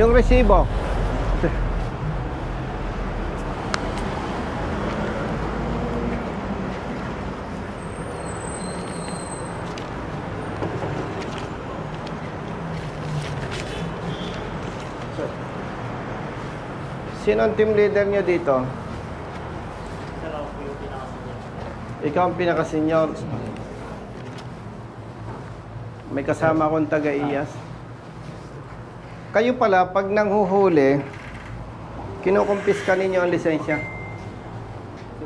Yung resibo. Sino ang team leader nyo dito? Ikaw ang pinaka-senior. May kasama akong taga-iyas. Kayo pala, pag nanghuhuli, kinukumpiska ninyo ang lisensya?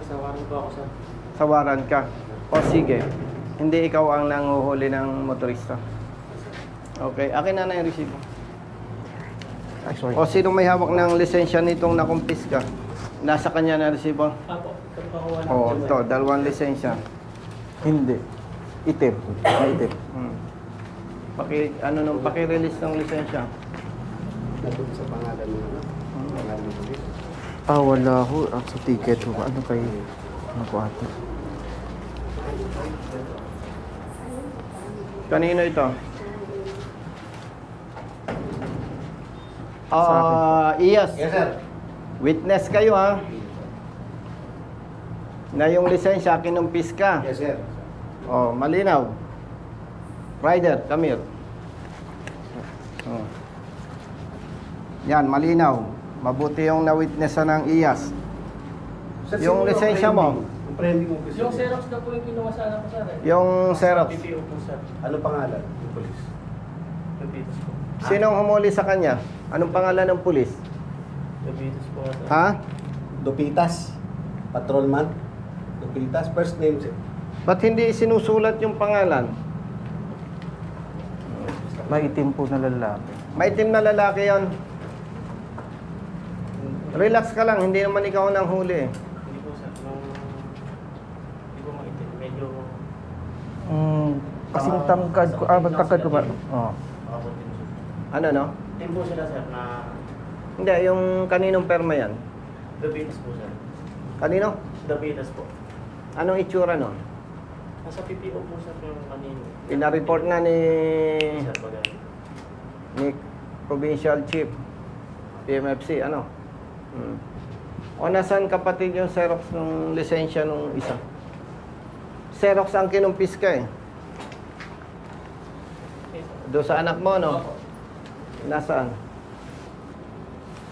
Sawaran po ako, sir. Sawaran ka? O sige, hindi ikaw ang nanghuhuli ng motorista. Okay, akin na yung resibo. O sino may hawak ng lisensya nitong nakumpiska? Nasa kanya na resibo? Apo, kapakuha na. O, ito, dalawang lisensya. Hindi. Itim. May itim. Paki-release ng lisensya. Nandun sa pangalan mo, ano? Pangalan mo. Wala ho. Sa ticket ho. Ano kayo? Ano po ate? Kanino ito? Iyas. Yes, sir. Witness kayo, ha? Na yung lisensya, kinumpis ka. Yes, sir. Oh, malinaw. Rider, come here. Oh. Yan, malinaw. Mabuti yung na-witnessan ng Iyas. Sir, Yung sino lisensya mo? Yung branding mo. Yung Xerox na po yung kinuha sana ko, sir. Yung Xerox. PPO po, sir. Ano pangalan? Yung police. Davidas po. Sinong humuli sa kanya? Anong pangalan ng pulis? Davidas po, sir. Ha? Dupitas. Patrolman. Dupitas. First name, sir. Ba't hindi sinusulat yung pangalan? May itim po na lalaki. Maitim na lalaki yon. Relax ka lang, hindi naman ikaw nang huli. Hindi po, sir. Hindi po maitim. Medyo... Kasing tangkad ko. Magtangkad ko ba? Oo. Ako din, sir. Ano, no? Din po sila, sir, na... Hindi, yung kaninong perma yan? Davidas po, sir. Kanino? Davidas po. Anong itsura no? Nasa PPO po, sir, yung kanino. Pinareport nga ni Sir, bagay. Provincial Chief PMFC, ano? O nasaan kapatid yung Xerox ng lisensya nung isa? Xerox ang kinumpis ka eh. Doon sa anak mo, no? Nasaan?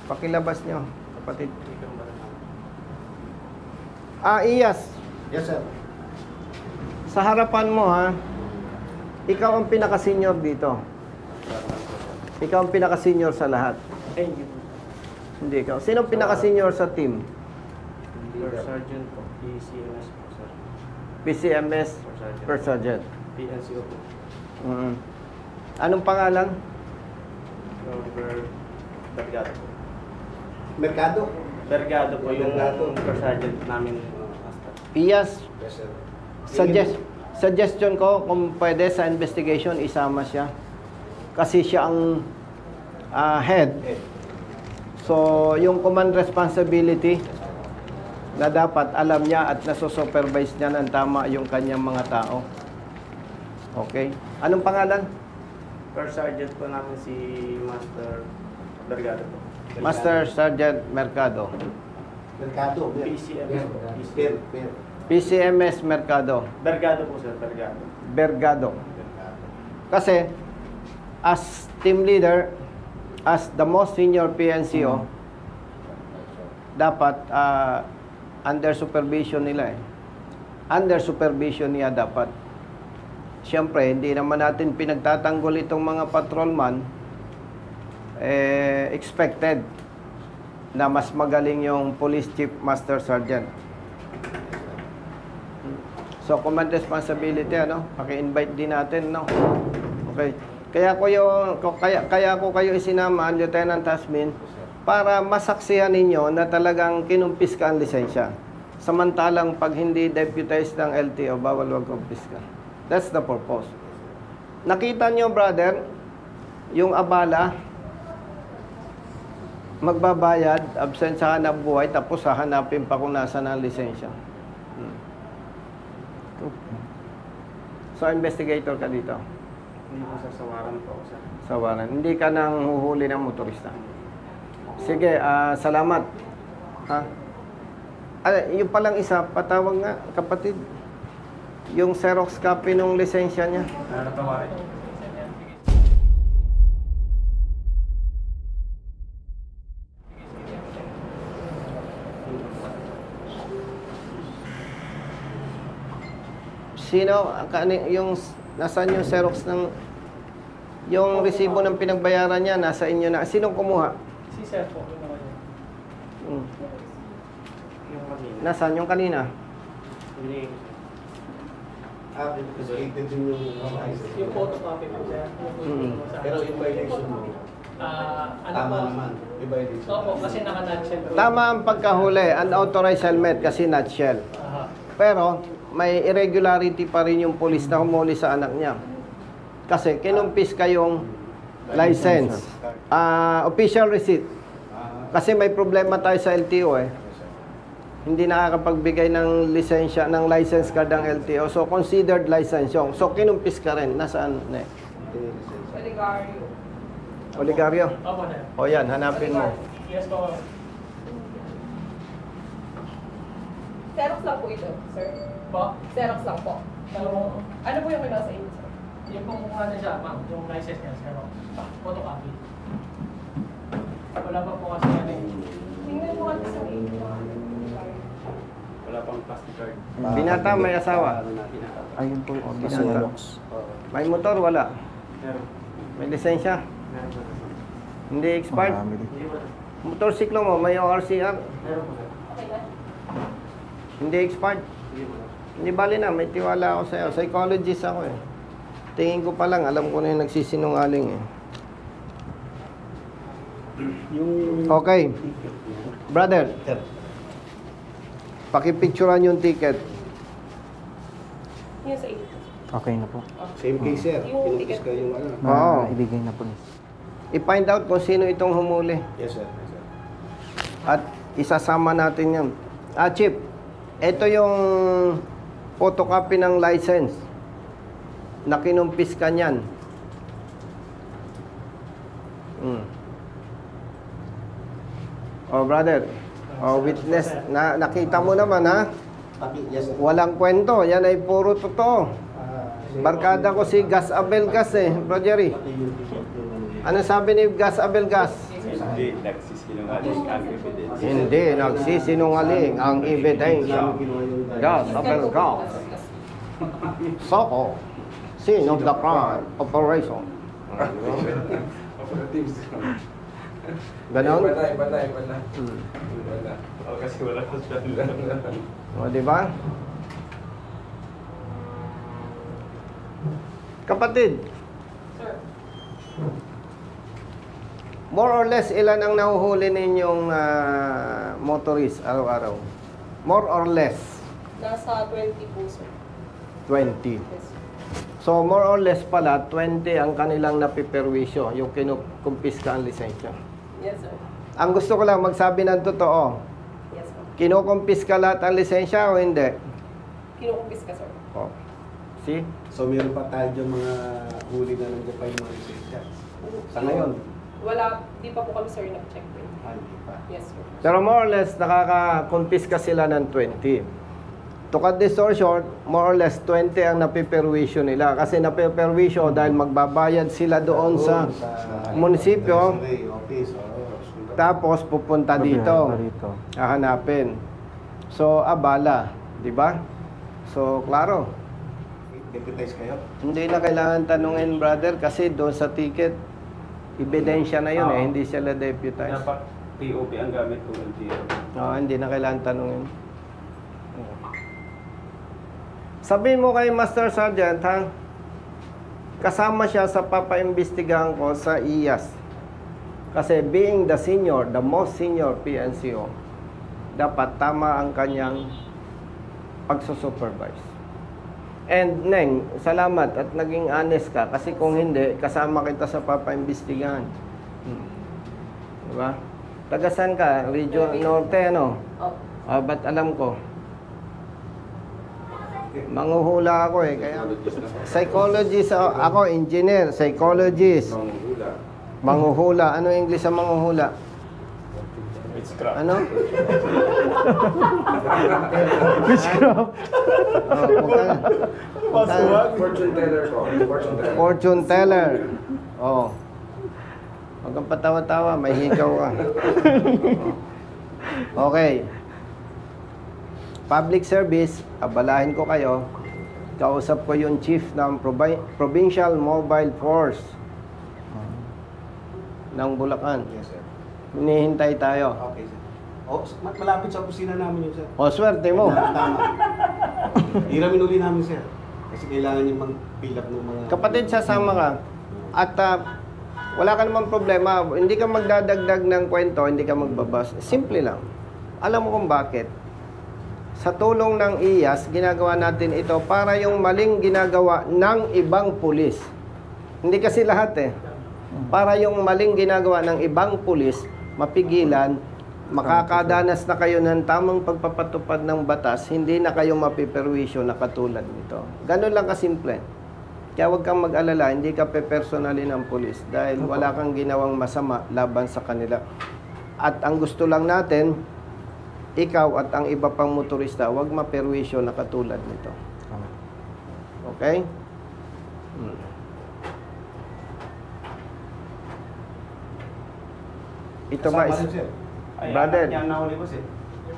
Pakilabas nyo, kapatid. Iyas. Yes, sir. Sa harapan mo, ha? Ikaw ang pinaka-senior dito. Ikaw ang pinaka-senior sa lahat. Thank you. Hindi ikaw. Sino ang pinaka-senior sa team? First Sergeant po. PCMS po, sir. PCMS, First Sergeant. PNCO po. Anong pangalan? Robert Bergado po. Mercado. Bergado po yung Bergado. First Sergeant namin. Master. Iyas. Yes, sir. Suggestion ko, kung pwede sa investigation, isama siya. Kasi siya ang head. So, yung command responsibility na dapat alam niya at nasusupervise niya ng tama yung kanyang mga tao. Okay? Anong pangalan? First Sergeant po namin si Master Bergado po. Master Sergeant Mercado. Mercado. PCMS po. Per. PCMS Mercado. Bergado po, sir. Bergado. Bergado. Kasi, as team leader, as the most senior PNCO, dapat under supervision nila eh. Under supervision niya dapat. Siyempre, hindi naman natin pinagtatanggol itong mga patrolman. Expected na mas magaling yung Police Chief Master Sergeant. So, command responsibility, ano? Paki-invite din natin, no? Okay. Kaya ko kayo isinama, Lieutenant Tasmin, para masaksihan ninyo na talagang kinumpis ka ang lisensya. Samantalang pag hindi deputized ng LTO, bawal wag kumpis ka. That's the purpose. Nakita nyo, brother, yung abala, magbabayad, absent sa hanap buhay, tapos hahanapin pa kung nasa ng lisensya. So, investigator ka dito. Hindi po sa sawaran po, sir. Sawaran. Hindi ka nang huhuli ng motorista. Sige, salamat. Ha? Yung palang isa, patawag nga, kapatid. Yung Xerox copy ng lisensya niya. Sino, yung, nasaan yung Xerox ng, yung resibo ng pinagbayaran niya, nasa inyo na. Sinong kumuha? Si Sir po. Hmm. Yung kanina. Nasaan yung kanina? Hindi. Related din yung Yung photocopy po, sir. Pero yung violation mo, Ano tama po? naman. Yung violation. Opo, kasi naka-nutshell po. Tama ang pagkahuli, unauthorized helmet kasi nutshell. Aha. Pero may irregularity pa rin yung pulis na humuli sa anak niya. Kasi kinumpis kayong license, official receipt. Kasi may problema tayo sa LTO eh. Hindi nakakapagbigay ng lisensya, ng license card ng LTO. So considered license yung. So kinumpis ka rin. Nasaan? Oligario. Oligaryo. Opo, sir. O yan, hanapin mo. Yes po. Xerox lang po ito, sir. Po? Xerox lang po. Yung, Ano po yung kinuha sa inyo, sir? yung kumukuha na siya, ma'am, yung license niya, sir. Photocopy. Wala pa po kasi yan eh. Tingnan mo kasi sa inyo. Wala pang plastic card. Binata, may asawa. Ayun po yung Binata. Xerox. May motor, wala. Meron. May lisensya. Meron po. Hindi expired. Marami din. Hindi po. Motorsiklo mo, may ORCR. Meron po, sir. Okay na? Hindi expired. Hindi po. Hindi bali na, may tiwala ako sa'yo. Psychologist ako eh. Tingin ko pa lang, alam ko na yung nagsisinungaling eh. Okay. Brother, pakipicturan yung ticket. Yung sa inyo. Okay na po. Same case, sir. Yung Kinumpis ticket. ka yung ano. Oo. Ibigay na po niya. I-find out kung sino itong humuli. Yes, sir. Yes, sir. At isasama natin yan. Chip, ito yung photocopy ng license na kinumpis ka niyan. Oh, brother. Oh, witness. Nakita mo naman, ha? Yes, sir. Walang kwento. Yan ay puro totoo. Barkada ko si Gas Abelgas eh, Bro Jerry. Ano sabi ni Gas Abelgas? Hindi nagsisinungaling ang evidence. Hindi nagsisinungaling ang ebidensya. Gas Abelgas. Soko. Scene of the crime. Operation. Ganon? Iba na. O kasi wala ko siya lang. O, di ba? Kapatid, Sir. more or less, ilan ang nahuhuli ninyong motorist araw-araw? More or less, Nasa 20 po, sir. 20. Yes. So, more or less pala, 20 ang kanilang napiperwisyo, yung kinukumpiska ang lisensya. Yes, sir. Ang gusto ko lang magsabi ng totoo, Yes, po. kinukumpiska lahat ang lisensya o hindi? Kinukumpis ka, sir. Oh. See? So, meron pa tayo dyan mga huli na nandiyan pa yung mga lisensya. Sa ngayon? Wala, di pa po kami, sir, nag-check po. Hindi pa. Yes, sir. Pero more or less, nakaka-kumpiska sila ng 20. To cut this story short, more or less 20 ang napiperwisyo nila. Kasi napiperwisyo dahil magbabayad sila doon sa munisipyo, office, tapos pupunta dito, hahanapin. So, abala, di ba? So, klaro. Deputize kayo? Hindi na kailangan tanungin, brother, kasi doon sa ticket, ebidensya na yun eh, hindi sila deputize. Dapat POP ang gamit kong LTO. Hindi na kailangan tanungin. Sabihin mo kay Master Sergeant, ha? Kasama siya sa papaimbestigahan ko sa IAS. Kasi being the senior, the most senior PNCO, dapat tama ang kanyang pagsusupervise. And Neng, salamat at naging honest ka. Kasi kung hindi, kasama kita sa papaimbestigahan. Diba? Tagasan ka? Region Norte, ano? Oh. Ba't alam ko? Manguhula ako eh. Kaya psychologist ako, engineer, psychologist. Manguhula. Manguhula. Ano yung English sa manguhula? Witchcraft. Ano? Witchcraft. Oh, Fortune teller ko. Fortune teller. Fortune teller. Oh. Huwag kang patawa-tawa, may hikaw ka. Okay. Public service, abalahin ko kayo. Kausap ko yung chief ng Provincial Mobile Force ng Bulacan. Yes, sir. Hinihintay tayo. Okay, sir. Malapit sa opisina namin yun, sir. O, swerte mo. Tama. Hiramin uli namin, sir. Kasi kailangan yung mag-fill up ng mga... Kapatid, sasama ka. At wala ka namang problema. Hindi ka magdadagdag ng kwento, hindi ka magbabas. Simple lang. Alam mo kung bakit? Sa tulong ng IAS, ginagawa natin ito para yung maling ginagawa ng ibang pulis. Hindi kasi lahat eh. Para yung maling ginagawa ng ibang pulis, mapigilan, makakadanas na kayo ng tamang pagpapatupad ng batas, hindi na kayo mapiperwisyo na katulad nito. Ganun lang kasimple. Kaya huwag kang mag-alala, hindi ka pe-personalin ng pulis dahil wala kang ginawang masama laban sa kanila. At ang gusto lang natin, ikaw at ang iba pang motorista, huwag maperwisyo na katulad nito. Okay? Ito ba is... sir. Brother, Yan nahuli ko, sir.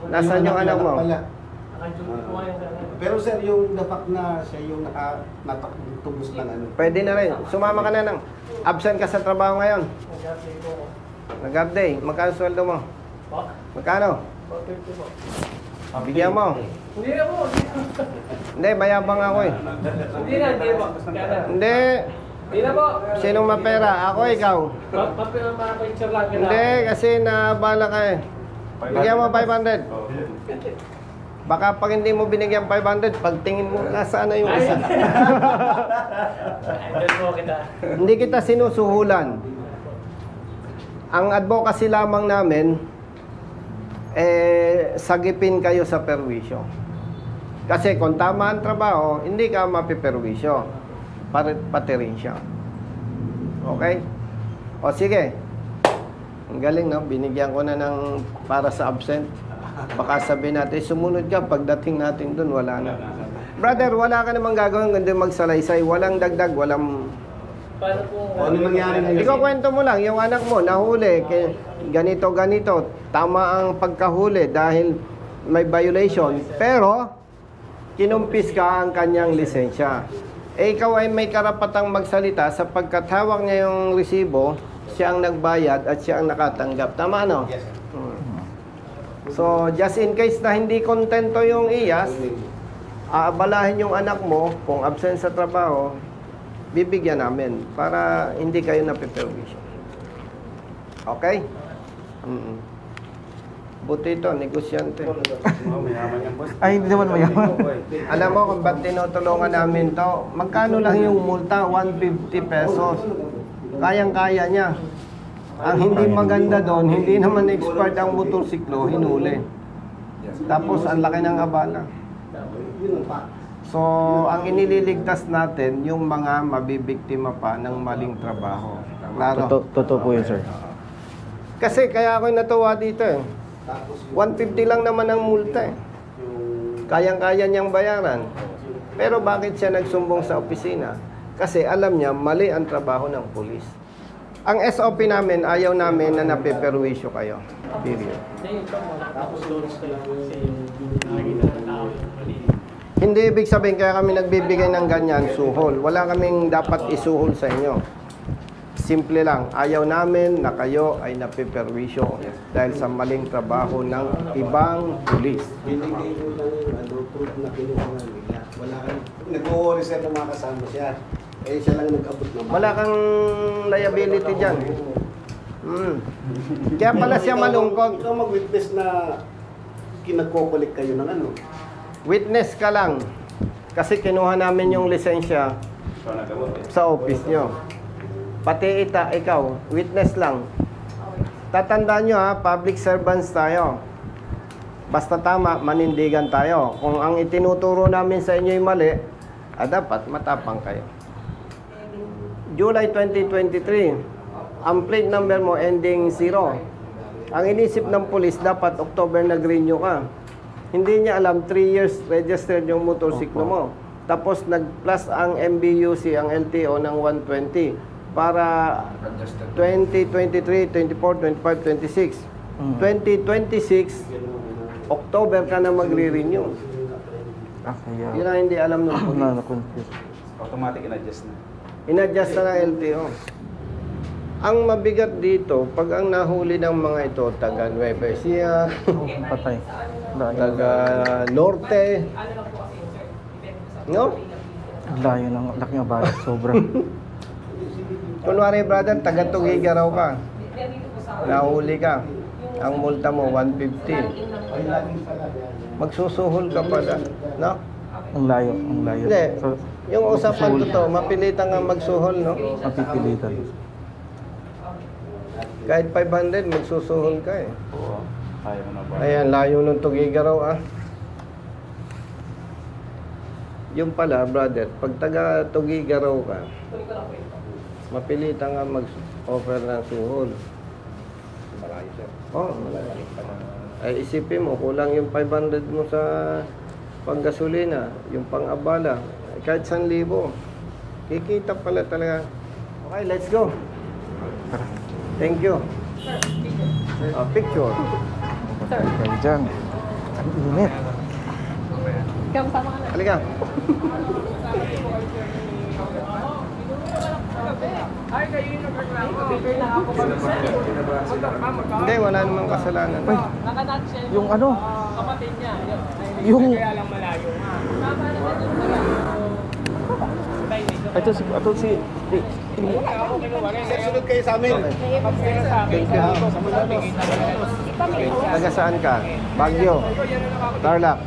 nasaan yung anak mo? Pala. Naka-duty po ngayon sir. Pero sir, yung the fact na siya yung natubos lang ano. Pwede na rin. Sumama ka na ng absent ka sa trabaho ngayon. Nag-update po ako. Nag-half day. Magkano sweldo mo? Pak, Magkano? 450 po. Bigyan mo. Hindi na po. Hindi, mayabang ako eh. Hindi na po. Kaya na. Hindi. Hindi na po. Sinong mapera? Ako, ikaw. Mapicture lang kita. Hindi, kasi nabala ka eh. Bigyan mo 500. Baka pag hindi mo binigyan 500, pagtingin mo, nasaan na yung isa? Idol po kita. Hindi kita sinusuhulan. Ang advocacy lamang namin, sagipin kayo sa perwisyo. Kasi kung tama ang trabaho, hindi ka mapiperwisyo. Pati rin siya. Okay? O sige. Ang galing, no? Binigyan ko na ng para sa absent. Baka sabihin natin, sumunod ka, pagdating natin dun, wala na. Brother, wala ka namang gagawin kundi magsalaysay. Walang dagdag, walang... Paano po? Ano nangyari ngayon? Ikaw kwento mo lang, yung anak mo, nahuli, ganito, tama ang pagkahuli dahil may violation. Pero, kinumpis ka ang kanyang lisensya. Ikaw ay may karapatang magsalita sapagkat hawak niya yung resibo, siya ang nagbayad at siya ang nakatanggap. Tama, no? Yes, sir. So, just in case na hindi kontento yung IAS, aabalahin yung anak mo, kung absent sa trabaho, bibigyan namin para hindi kayo napiperwisyo. Okay? Buti ito, negosyante. Mayaman yan, boss. Ay, hindi naman mayaman. Alam mo kung ba't tinutulungan namin to? Magkano lang yung multa? 150 pesos. Kayang-kaya niya. Ang hindi maganda doon, hindi naman expired ang motorsiklo, hinuli. Tapos, ang laki ng abala. So, ang inililigtas natin, yung mga mabibiktima pa ng maling trabaho. Klaro. Totoo po yun, sir. Kasi kaya ako natuwa dito eh. 150 lang naman ang multa eh. Kayang-kaya niyang bayaran. Pero bakit siya nagsumbong sa opisina? Kasi alam niya, mali ang trabaho ng pulis. Ang SOP namin, ayaw namin na napeperwisyo kayo. Period. Hindi, ito mo. Tapos loans ko lang kasi yung nakikita ng tao yung mali. Hindi ibig sabihin kaya kami nagbibigay ng ganyan, suhol. Wala kaming dapat isuhol sa inyo. Simple lang, ayaw namin na kayo ay napiperwisyo dahil sa maling trabaho ng ibang pulis. Binigay mo lang yung proof na kinuha nila. Wala kang... Nag-worry sir na mga kasama siya. Eh siya lang nag-abot naman. Wala kang liability dyan. Kaya pala siya malungkot. Ikaw mag-witness na kinagkukulik kayo ng ano. Witness ka lang. Kasi kinuha namin yung lisensya sa office nyo. Pati ikaw, witness lang. Tatandaan nyo ha, public servants tayo. Basta tama, manindigan tayo. Kung ang itinuturo namin sa inyo ay mali, dapat matapang kayo. July 2023, ang plate number mo ending 0. Ang inisip ng pulis, dapat October nag-renew ka. Hindi niya alam, 3 years registered yung motorsiklo mo. Tapos nag-plus ang MBUC, ang LTO ng 120 para 20, 23, 24, 25, 26. 2026, October ka na magre-renew. Kaya, Yun ang hindi alam ng pulis. na-confuse. Automatic in-adjust na. Inadjust na ng LTO. Ang mabigat dito, pag ang nahuli ng mga ito, taga Nueva Ecija, Patay. Layo. taga Norte, Ano lang po kasi, sir. Depende po sa no? Layo ng laki ng balat. Sobra. Kunwari brother, taga Tugiga raw ka, dito po sa nahuli ka, ang multa mo 150. Magsusuhol ka pala, no? Ang layo. Ang layo. Hindi. So, Yung usapan to, mapilitan kang magsuhol, no? mapipilitan. Kahit 500, magsusuhol ka eh. Oo. Kaya mo na ba? Ayan, layo ng Tugiga raw ah. Yung pala, brother, pag taga Tugiga raw ka, tuloy ko lang po ito. mapilitan ka mag-offer ng suhol. Malayo sir. Oo, malayo. Ay isipin mo, kulang yung 500 mo sa panggasolina, yung pang-abala, kahit 1,000. Kikita pala talaga. Okay, let's go. Thank you. Picture. Sir, Kayo dyan. Ang init. kasama ka na. Halika. Hindi, wala namang kasalanan. Yung ano? Yung... Ito si... Sunod kayo sa amin. Thank you. Taga saan ka? Baguio. Tarlac.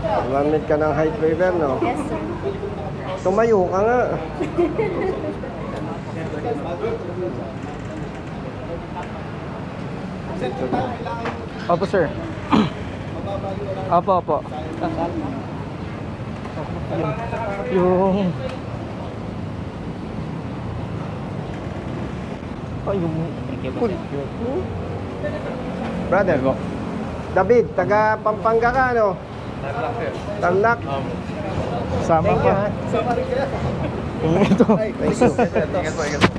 Gumamit ka ng high river, no? Yes, sir. Tumayo ka nga. Opo, sir. Opo, opo. Yung... yung... Brother, David, taga Pampanga ka, no? Tarlac. Sama Thank you, ka. ha? Ito. Thank you. Ingat po, ingat po.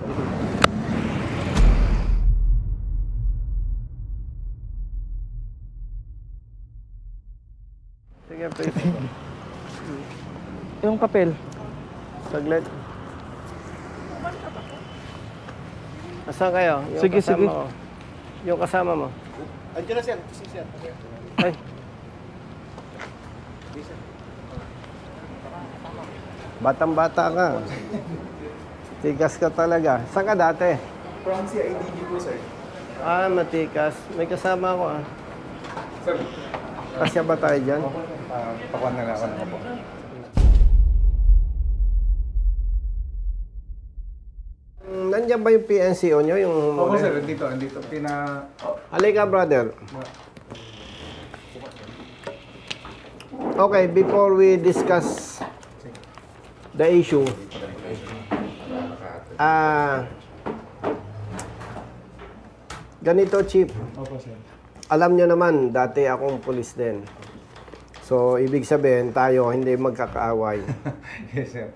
Sige, please. Yung papel. Saglit. Asan kayo? Yung Sige, kasama sige. ko. Yung kasama mo. Andiyan na sir. Si sir. Ay. Batang-bata ka. Tigas ka talaga. Saan ka dati? From CIDG po, sir. Ah, matikas. May kasama ako ah. Sir, Kasya ba tayo dyan? pakuan na ako na po. Nandiyan ba yung PNCO nyo? Yung Opo, sir. Andito. Halika, brother. Okay, before we discuss the issue, ganito, Chief. Opo, sir. Alam nyo naman, dati akong pulis din. So, ibig sabihin, tayo hindi magkakaaway. Yes, sir.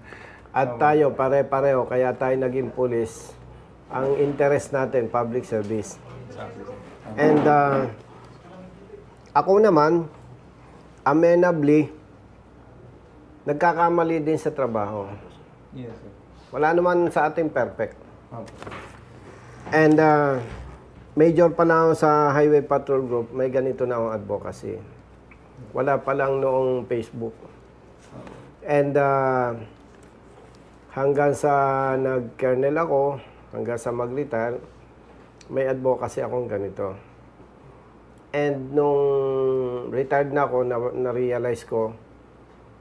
At tayo, pare-pareho, kaya tayo naging pulis. Ang interest natin, public service. And ako naman, amenably, nagkakamali din sa trabaho. Yes, sir. Wala naman sa ating perfect. Opo. And major pa na ako sa Highway Patrol Group, may ganito na akong advocacy. Wala pa lang noong Facebook. And hanggang sa nag-kernel ako, hanggang sa mag-retire, may advocacy akong ganito. And nung retired na ako, na-realize ko,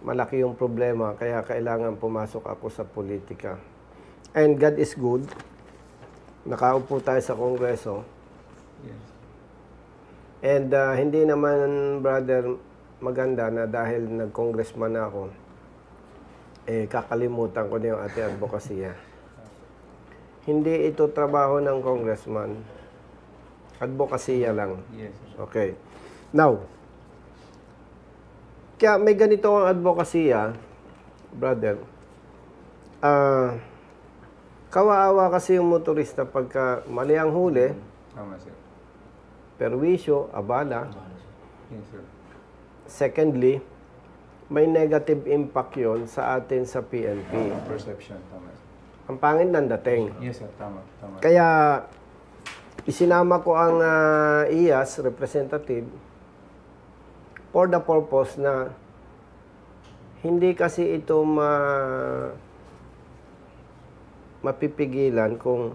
malaki yung problema, kaya kailangan pumasok ako sa politika. And God is good. Nakaupo tayo sa Kongreso. Yes. And hindi naman, brother, maganda na dahil nag-congressman na ako, kakalimutan ko na yung ating advokasya. Hindi ito trabaho ng congressman. Advokasya lang. Yes, sir. Okay. Now, kaya may ganito ang advokasya, brother. Kawaawa kasi yung motorista pagka mali ang huli, Tama, sir. perwisyo, abala. Yes, sir. Secondly, may negative impact yon sa atin sa PNP. Perception, tama, sir. Ang pangit ng dating. Yes, sir. Tama, tama. Kaya, isinama ko ang IAS representative for the purpose na hindi kasi ito mapipigilan kung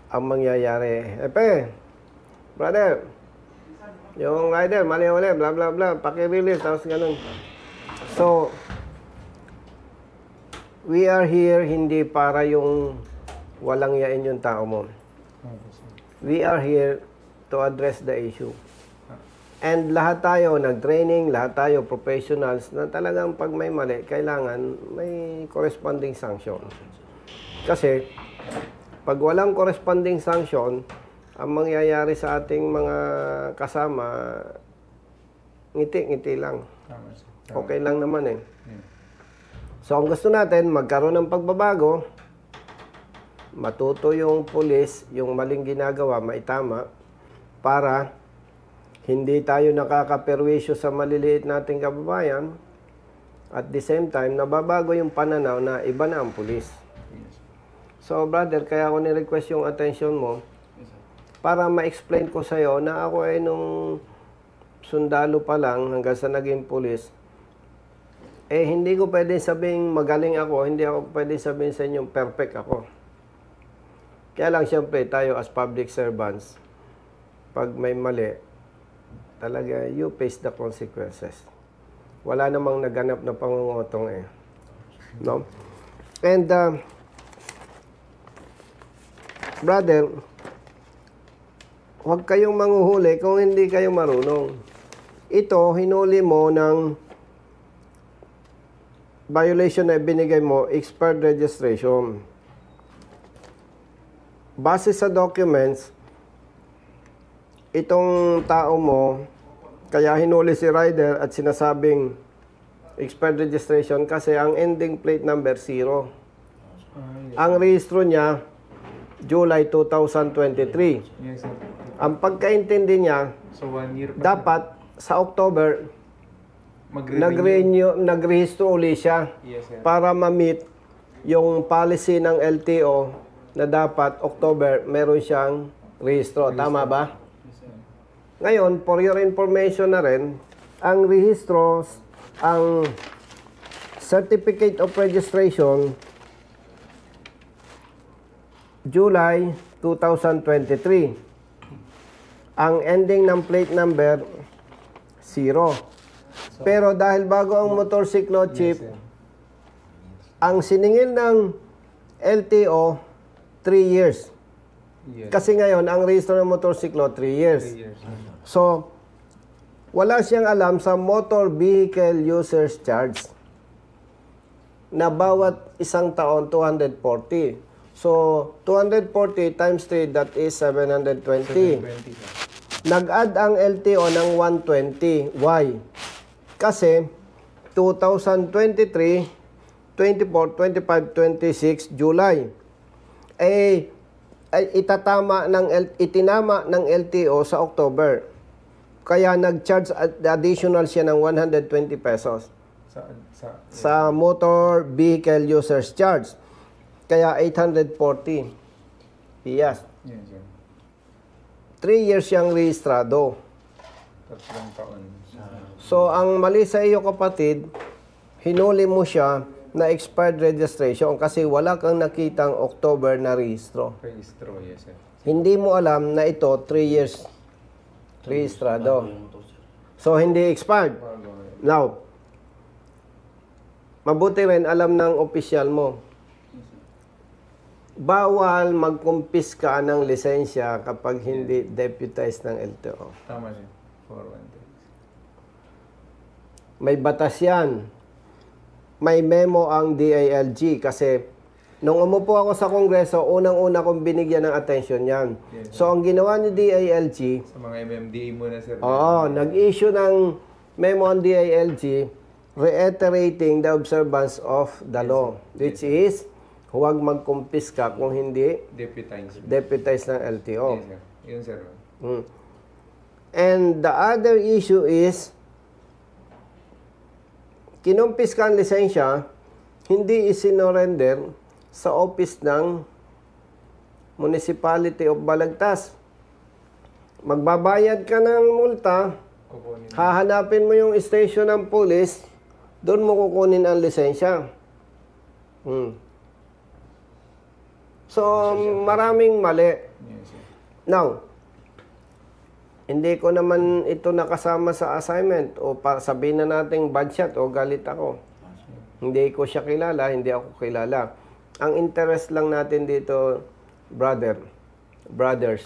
ang mangyayari. Brother, yung rider, mali, bla bla bla, paki-release, tapos ganun. So, we are here hindi para yung walang yain yung tao mo. Okay, sir. We are here to address the issue. And lahat tayo nag-training, lahat tayo professionals na talagang pag may mali, kailangan may corresponding sanction. Kasi pag walang corresponding sanction, ang mangyayari sa ating mga kasama, ngiti-ngiti lang. Tama, sir. Tama. Okay lang naman eh. Yeah. So ang gusto natin, magkaroon ng pagbabago, matuto yung pulis, yung maling ginagawa, maitama, para hindi tayo nakakaperwisyo sa maliliit nating kababayan. At the same time, nababago yung pananaw na iba na ang pulis. Yes. So brother, kaya ako ni-request yung attention mo para ma-explain ko sa'yo na ako ay nung sundalo pa lang hanggang sa naging pulis, hindi ko pwede sabihin magaling ako, hindi ako pwede sabihin sa inyo perfect ako. Kaya lang siyempre tayo as public servants, pag may mali, talaga you face the consequences. Wala namang naganap na pangungutong eh. No? And, brother, huwag kayong manghuhuli kung hindi kayo marunong. Ito, hinuli mo ng violation na binigay mo, expired registration. Base sa documents, itong tao mo, kaya hinuli si rider at sinasabing expired registration kasi ang ending plate number 0. Ang rehistro niya, July 2023. Yes, sir. Ang pagkaintindi niya, So, 1 year pa. dapat sa October, Magre-renew. nagrehistro uli siya Yes, sir. para ma-meet yung policy ng LTO na dapat October meron siyang rehistro. Tama ba? Ngayon, for your information na rin, ang rehistro, ang Certificate of Registration, July 2023. Ang ending ng plate number, 0. Pero dahil bago ang motorsiklo chip, ang siningil ng LTO, 3 years. Yes. Kasi ngayon, ang rehistro ng motorsiklo, 3 years. 3 years. So, wala siyang alam sa Motor Vehicle Users Charge na bawat isang taon, 240. So, 240 times 3, that is 720. 20, sir. Nag-add ang LTO ng 120. Why? Kasi 2023, 24, 25, 26, July. Itinama ng LTO sa October. Kaya nag-charge additional siya ng 120 pesos sa Motor Vehicle Users Charge. Kaya 840. Yes. Yes, sir. 3 years siyang rehistrado. 3 taon. So, ang mali sa iyo kapatid, hinuli mo siya na expired registration kasi wala kang nakitang October na rehistro. Registro, yes, sir. Hindi mo alam na ito 3 years rehistrado. So, hindi expired. Now, mabuti rin alam ng opisyal mo. Bawal magkumpiska ng lisensya kapag hindi deputized ng LTO. Tama, sir. 413. May batas yan. May memo ang DILG kasi Nung umupo ako sa Kongreso, unang-una kong binigyan ng attention yan. Yes. So, ang ginawa ni DILG, Sa mga MMDA muna, sir. oo, nag-issue ng memo ang DILG reiterating the observance of the law, which is huwag magkumpiska kung hindi deputize ng LTO. Yes, sir. Yun, sir. And the other issue is, kinumpiska ang lisensya, hindi isinorender sa office ng Municipality of Balagtas. Magbabayad ka ng multa, Kukunin. hahanapin mo yung station ng police, doon mo kukunin ang lisensya. So, maraming mali. Yes, sir. Now, hindi ko naman ito nakasama sa assignment o sabihin na nating bad shot o galit ako. Hindi ko siya kilala, hindi ako kilala. Ang interest lang natin dito, brothers,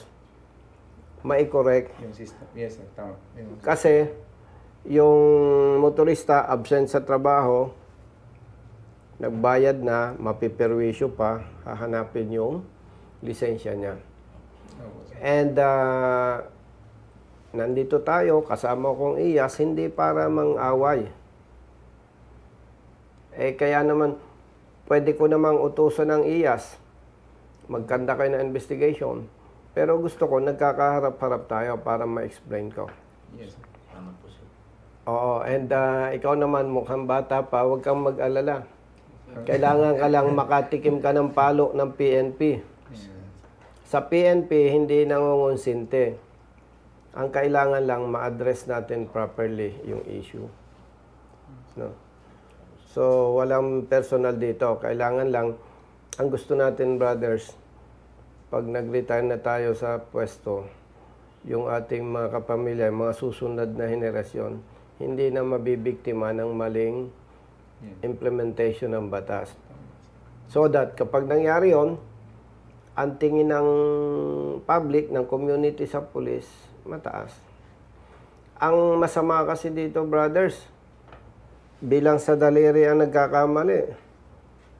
mai-correct. Yung system. Yes, sir. Tama. Yun. Kasi, yung motorista absent sa trabaho, nagbayad na, mapiperwisyo pa, hahanapin yung lisensya niya. Opo, sir. And, nandito tayo, kasama kong iyas, hindi para mang-away. Kaya naman, pwede ko namang utusan ng iyas. Magkanda kayo ng investigation. Pero gusto ko, nagkakaharap-harap tayo para ma-explain ko. Yes, sir. Oo, and ikaw naman mukhang bata pa, huwag kang mag-alala. Kailangan ka lang makatikim ka ng palo ng PNP. Sa PNP, hindi nangungonsinte. Ang kailangan lang ma-address natin properly yung issue. No? So, walang personal dito. Kailangan lang, ang gusto natin, brothers, pag nag-retire na tayo sa pwesto, yung ating mga kapamilya, mga susunod na henerasyon, hindi na mabibiktima ng maling implementation ng batas. So that kapag nangyari yon, ang tingin ng public, ng community sa police, mataas. Ang masama kasi dito, brothers, bilang sa daliri ang nagkakamali.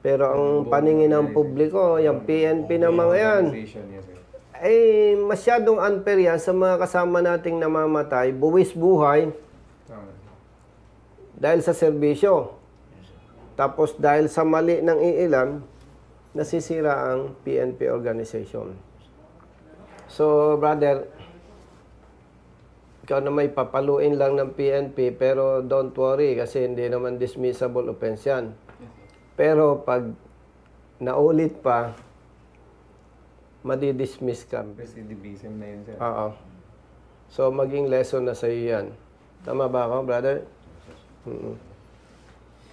Pero ang paningin ng publiko, yung PNP na mga yan, Yes, sir. masyadong unfair yan sa mga kasama nating namamatay, buwis buhay, Tama. dahil sa serbisyo. Tapos dahil sa mali ng iilan, nasisira ang PNP organization. So, brother, ikaw na may papaluin lang ng PNP, pero don't worry kasi hindi naman dismissible offense yan. Pero pag naulit pa, madidismiss ka. Recidivism na yun, sir. Oo. So, maging lesson na sa iyo yan. Tama ba ako, brother?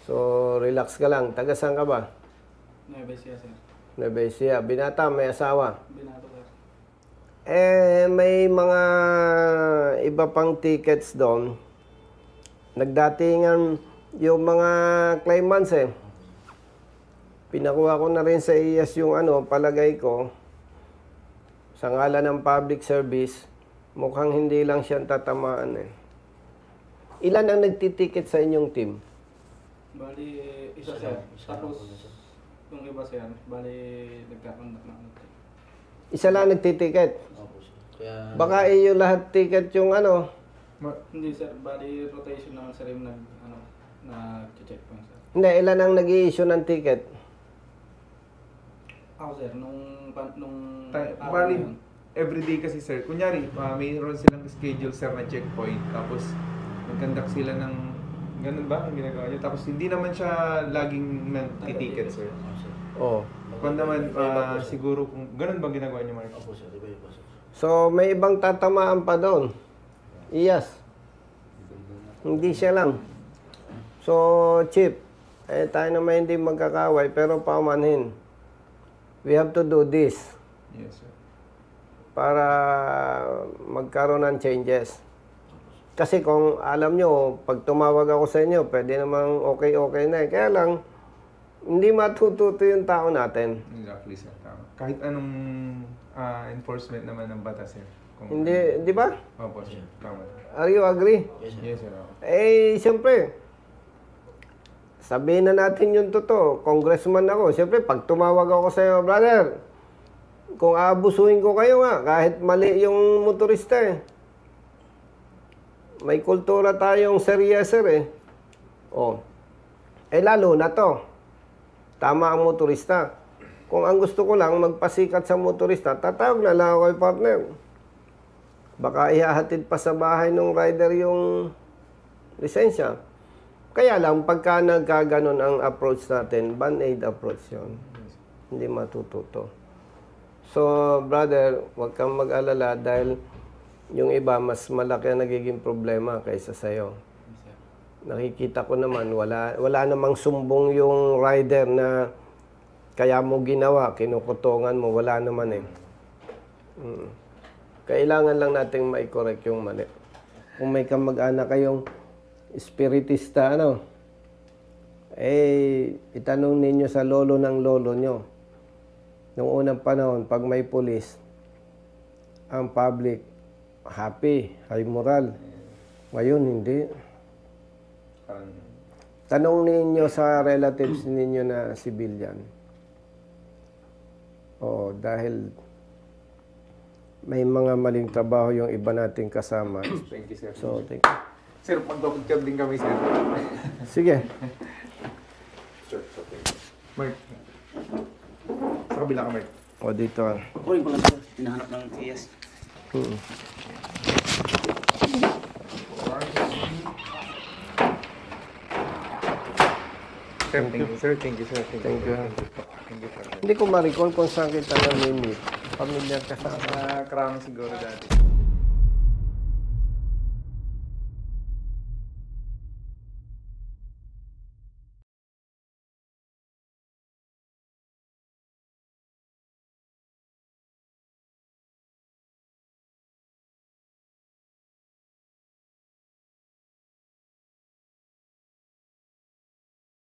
So, relax ka lang. Taga saan ka ba? Nueva Ecija, sir. Nueva Ecija. Binata, may asawa. Binato, sir. May mga iba pang tickets doon. Nagdatingan yung mga claimants Pinakuha ko na rin sa IAS yung palagay ko. Sa ngalan ng public service, mukhang hindi lang siya tatamaan Ilan ang nagtitiket sa inyong team? Bali, isa, sir. Tapos, yung iba, sir, bali, nagkakandak na ano. Isa lang nagtitiket. Baka iyo lahat ticket yung Hindi, sir. Bali, rotation naman, sir, yung nag-checkpoint, sir. Hindi, ilan ang nag-i-issue ng ticket? Ako, sir, nung araw Bali, na yun. everyday kasi, sir. Kunyari, mayroon silang schedule, sir, na checkpoint. Tapos, nag-conduct sila ng ganun ba ang ginagawa niyo? Tapos hindi naman siya laging nag-ticket, sir. Oh. Kung naman, siguro kung ganun ba ginagawa niyo, Mark? So, may ibang tatamaan pa doon. Iyas. Hindi siya lang. So, Chief, tayo naman hindi magkakaway, pero paumanhin. We have to do this Yes, sir. para magkaroon ng changes. Kasi kung alam nyo, pag tumawag ako sa inyo, pwede namang okay na Kaya lang, hindi matututo yung tao natin. Exactly, sir. Tama. Kahit anong enforcement naman ng batas, sir. Kung Hindi, di ba? Opo, sir. Tama. Are you agree? Yes, sir. Siyempre, sabihin na natin yung totoo. Congressman ako. Siyempre, pag tumawag ako sa iyo, brother, kung aabusuhin ko kayo nga, kahit mali yung motorista eh. May kultura tayong seryeser eh. Oh. Eh lalo na to. Tama ang motorista. Kung ang gusto ko lang magpasikat sa motorista, tatawag na lang ako kay partner. Baka ihahatid pa sa bahay ng rider yung lisensya. Kaya lang, pagka nagkaganon ang approach natin, band-aid approach yun. Hindi matututo. So, brother, huwag kang mag-alala dahil yung iba, mas malaki ang nagiging problema kaysa sa'yo. Nakikita ko naman, wala namang sumbong yung rider na kaya mo ginawa, kinukutungan mo, wala naman eh. Kailangan lang nating mai-correct yung mali. Kung may kamag-anak kayong espiritista, itanong ninyo sa lolo ng lolo nyo. Noong unang panahon, pag may pulis, ang public, happy, high moral. Ngayon, hindi. Tanong ninyo sa relatives ninyo na civilian. Oo, dahil may mga maling trabaho yung iba nating kasama. Thank you, sir. So, thank you. Sir, magpapagkab din kami, sir. Sige. Sir, okay. Mark. Sa kabila ka, Mark. O, dito. Uy, pala sir. Hinahanap ng AS. Sir, thank you, sir. Thank you, sir. Thank you. Thank you, sir. Hindi ko ma-recall kung saan kita namimit. Familiar ka sa Sa Crown siguro dati.